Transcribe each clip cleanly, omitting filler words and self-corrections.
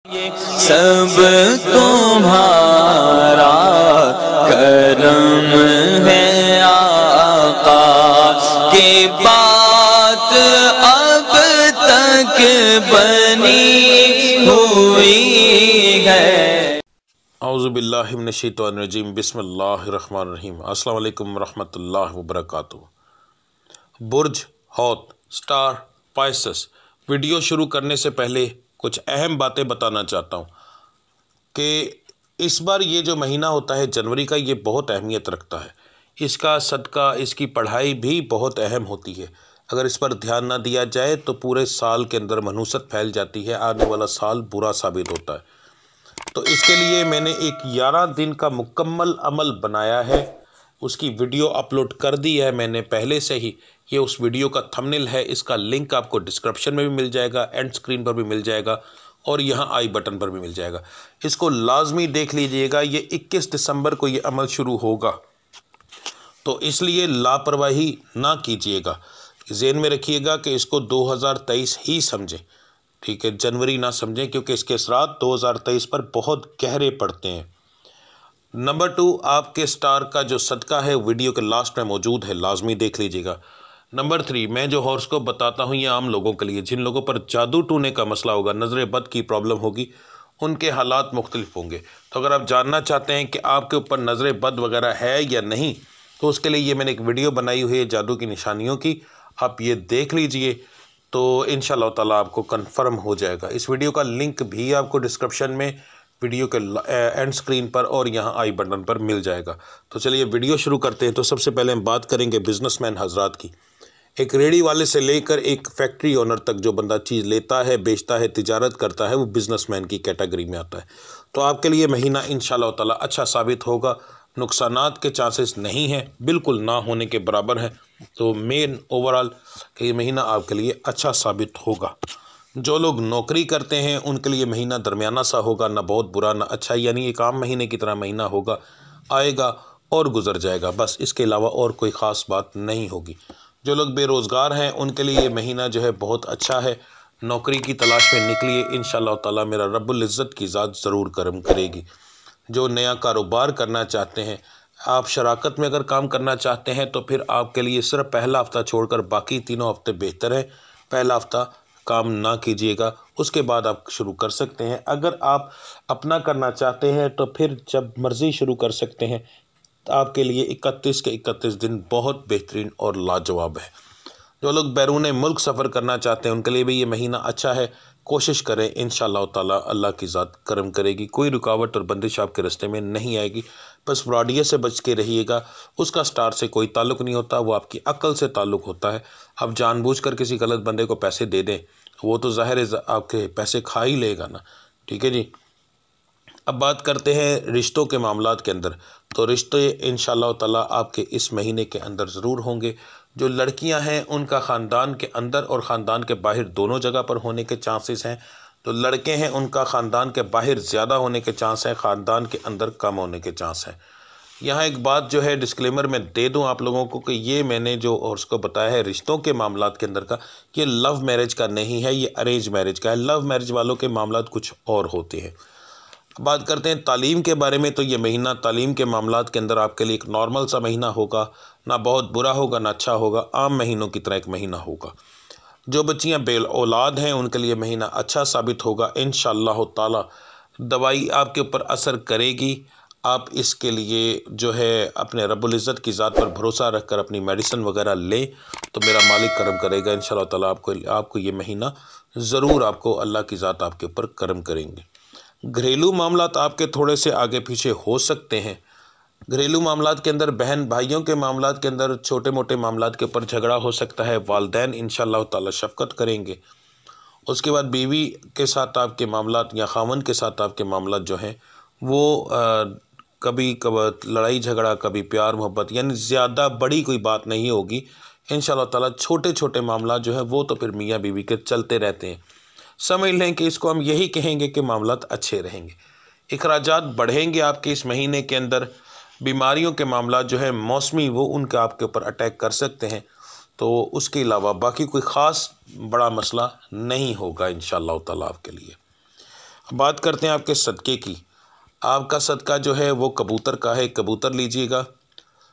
ये सब तुम्हारा करम है आका की बात अब तक बनी हुई है। औज़ु बिल्लाहि मिनश शैतानिर रजीम बिस्मिल्लाहिर रहमानिर रहीम। अस्सलामु अलैकुम रहमतुल्लाहि व बरकातुहू। बुर्ज हौत स्टार पाइसेस। वीडियो शुरू करने से पहले कुछ अहम बातें बताना चाहता हूँ कि इस बार ये जो महीना होता है जनवरी का, ये बहुत अहमियत रखता है। इसका सदका, इसकी पढ़ाई भी बहुत अहम होती है। अगर इस पर ध्यान ना दिया जाए तो पूरे साल के अंदर मनहूसत फैल जाती है, आने वाला साल बुरा साबित होता है। तो इसके लिए मैंने एक 11 दिन का मुकम्मल अमल बनाया है, उसकी वीडियो अपलोड कर दी है मैंने पहले से ही। ये उस वीडियो का थंबनेल है, इसका लिंक आपको डिस्क्रिप्शन में भी मिल जाएगा, एंड स्क्रीन पर भी मिल जाएगा और यहाँ आई बटन पर भी मिल जाएगा। इसको लाजमी देख लीजिएगा। ये 21 दिसंबर को ये अमल शुरू होगा, तो इसलिए लापरवाही ना कीजिएगा। ज़हन में रखिएगा कि इसको 2023 ही समझें, ठीक है, जनवरी ना समझें, क्योंकि इसके असरात 2023 पर बहुत गहरे पड़ते हैं। नंबर 2, आपके स्टार का जो सदका है वीडियो के लास्ट में मौजूद है, लाजमी देख लीजिएगा। नंबर 3, मैं जो हॉरोस्कोप बताता हूँ ये आम लोगों के लिए, जिन लोगों पर जादू टूने का मसला होगा, नज़र बद की प्रॉब्लम होगी, उनके हालात मुख्तलिफ होंगे। तो अगर आप जानना चाहते हैं कि आपके ऊपर नज़र बद वगैरह है या नहीं, तो उसके लिए ये मैंने एक वीडियो बनाई हुई है जादू की निशानियों की, आप ये देख लीजिए, तो इंशाअल्लाह ताला आपको कंफर्म हो जाएगा। इस वीडियो का लिंक भी आपको डिस्क्रिप्शन में, वीडियो के एंड स्क्रीन पर और यहाँ आई बटन पर मिल जाएगा। तो चलिए वीडियो शुरू करते हैं। तो सबसे पहले हम बात करेंगे बिजनेसमैन हजरात की। एक रेडी वाले से लेकर एक फैक्ट्री ओनर तक जो बंदा चीज़ लेता है, बेचता है, तिजारत करता है, वो बिजनेसमैन की कैटेगरी में आता है। तो आपके लिए महीना इंशाअल्लाह ताला अच्छा साबित होगा। नुकसानात के चांसेस नहीं हैं, बिल्कुल ना होने के बराबर हैं। तो मेन ओवरऑल कि ये महीना आपके लिए अच्छा साबित होगा। जो लोग नौकरी करते हैं उनके लिए महीना दरमियाना सा होगा, ना बहुत बुरा ना अच्छा, यानी एक आम महीने की तरह महीना होगा, आएगा और गुजर जाएगा, बस इसके अलावा और कोई ख़ास बात नहीं होगी। जो लोग बेरोज़गार हैं उनके लिए ये महीना जो है बहुत अच्छा है। नौकरी की तलाश में निकलिए, इंशाअल्लाह ताला मेरा रब्बुल इज़्ज़त की ज़ात ज़रूर करम करेगी। जो नया कारोबार करना चाहते हैं, आप शराकत में अगर काम करना चाहते हैं, तो फिर आपके लिए सिर्फ पहला हफ़्ता छोड़कर बाकी तीनों हफ्ते बेहतर है। पहला हफ़्ता काम ना कीजिएगा, उसके बाद आप शुरू कर सकते हैं। अगर आप अपना करना चाहते हैं तो फिर जब मर्ज़ी शुरू कर सकते हैं। आपके लिए 31 के 31 दिन बहुत बेहतरीन और लाजवाब है। जो लोग बैरून मुल्क सफ़र करना चाहते हैं उनके लिए भी ये महीना अच्छा है। कोशिश करें, इंशाअल्लाह ताला अल्लाह की ज़ात करम करेगी, कोई रुकावट और बंदिश आपके रास्ते में नहीं आएगी। बस फ्रॉडिये से बच के रहिएगा। उसका स्टार से कोई ताल्लुक़ नहीं होता, वो आपकी अक्ल से ताल्लुक़ होता है। आप जानबूझकर किसी गलत बंदे को पैसे दे दें, वो तो ज़ाहिर है आपके पैसे खा ही लेगा ना, ठीक है जी। अब बात करते हैं रिश्तों के मामलात के अंदर। तो रिश्ते इंशाअल्लाह ताला आपके इस महीने के अंदर ज़रूर होंगे। जो लड़कियां हैं उनका ख़ानदान के अंदर और ख़ानदान के बाहर दोनों जगह पर होने के चांसेस हैं। तो लड़के हैं उनका ख़ानदान के बाहर ज़्यादा होने के चांस हैं, ख़ानदान के अंदर कम होने के चांस हैं। यहाँ एक बात जो है डिस्क्लेमर में दे दूँ आप लोगों को कि ये मैंने जो और उसको बताया है रिश्तों के मामलात के अंदर का, ये लव मैरिज का नहीं है, ये अरेंज मैरिज का है। लव मैरिज वालों के मामलात कुछ और होते हैं। बात करते हैं तालीम के बारे में। तो ये महीना तालीम के मामलात के अंदर आपके लिए एक नॉर्मल सा महीना होगा, ना बहुत बुरा होगा ना अच्छा होगा, आम महीनों की तरह एक महीना होगा। जो बच्चियां बे औलाद हैं उनके लिए महीना अच्छा साबित होगा इंशाअल्लाह ताला। दवाई आपके ऊपर असर करेगी, आप इसके लिए जो है अपने रब्बुल इज़्ज़त की ज़ात पर भरोसा रखकर अपनी मेडिसिन वगैरह लें, तो मेरा मालिक करम करेगा इंशाअल्लाह ताला। आपको ये महीना ज़रूर, आपको अल्लाह की ज़ात आपके ऊपर करम करेंगे। घरेलू मामलात आपके थोड़े से आगे पीछे हो सकते हैं। घरेलू मामलात के अंदर बहन भाइयों के मामलात के अंदर छोटे मोटे मामलात के ऊपर झगड़ा हो सकता है। वालदैन इंशाअल्लाह ताला शफ़क़त करेंगे। उसके बाद बीवी के साथ आपके मामलात या ख़ावंद के साथ आपके मामलात जो हैं वो कभी कभी लड़ाई झगड़ा, कभी प्यार मोहब्बत, यानी ज़्यादा बड़ी कोई बात नहीं होगी इंशाअल्लाह ताला। छोटे छोटे मामलात जो है वो तो फिर मियाँ बीवी के चलते रहते हैं। समझ लें कि इसको हम यही कहेंगे कि मामलात अच्छे रहेंगे। इखराजात बढ़ेंगे आपके इस महीने के अंदर। बीमारियों के मामलात जो है मौसमी, वो उनका आपके ऊपर अटैक कर सकते हैं। तो उसके अलावा बाकी कोई ख़ास बड़ा मसला नहीं होगा इंशाअल्लाह ताला आपके लिए। बात करते हैं आपके सदक़े की। आपका सदका जो है वो कबूतर का है, कबूतर लीजिएगा।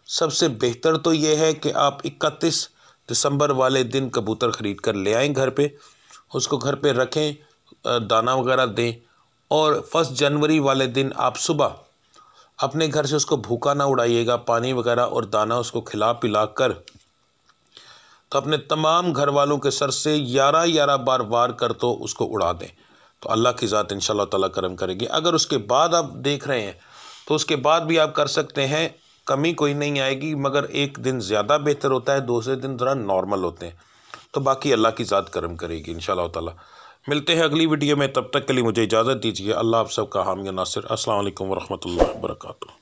सबसे बेहतर तो ये है कि आप 31 दिसंबर वाले दिन कबूतर ख़रीद कर ले आएँ घर पे, उसको घर पे रखें, दाना वगैरह दें, और 1 जनवरी वाले दिन आप सुबह अपने घर से उसको भूखा ना उड़ाइएगा, पानी वगैरह और दाना उसको खिला पिला कर तो अपने तमाम घर वालों के सर से 11 बार वार कर तो उसको उड़ा दें, तो अल्लाह की ज़ात इंशाअल्लाह ताला करम करेगी। अगर उसके बाद आप देख रहे हैं तो उसके बाद भी आप कर सकते हैं, कमी कोई नहीं आएगी, मगर एक दिन ज़्यादा बेहतर होता है, दूसरे दिन ज़रा नॉर्मल होते हैं, तो बाकी अल्लाह की ज़ात करम करेगी इंशाअल्लाह ताला। मिलते हैं अगली वीडियो में, तब तक के लिए मुझे इजाज़त दीजिए। अल्लाह आप सबका हामी नासिर। अस्सलाम वालेकुम वरहमतुल्लाहि वबरकातुहू।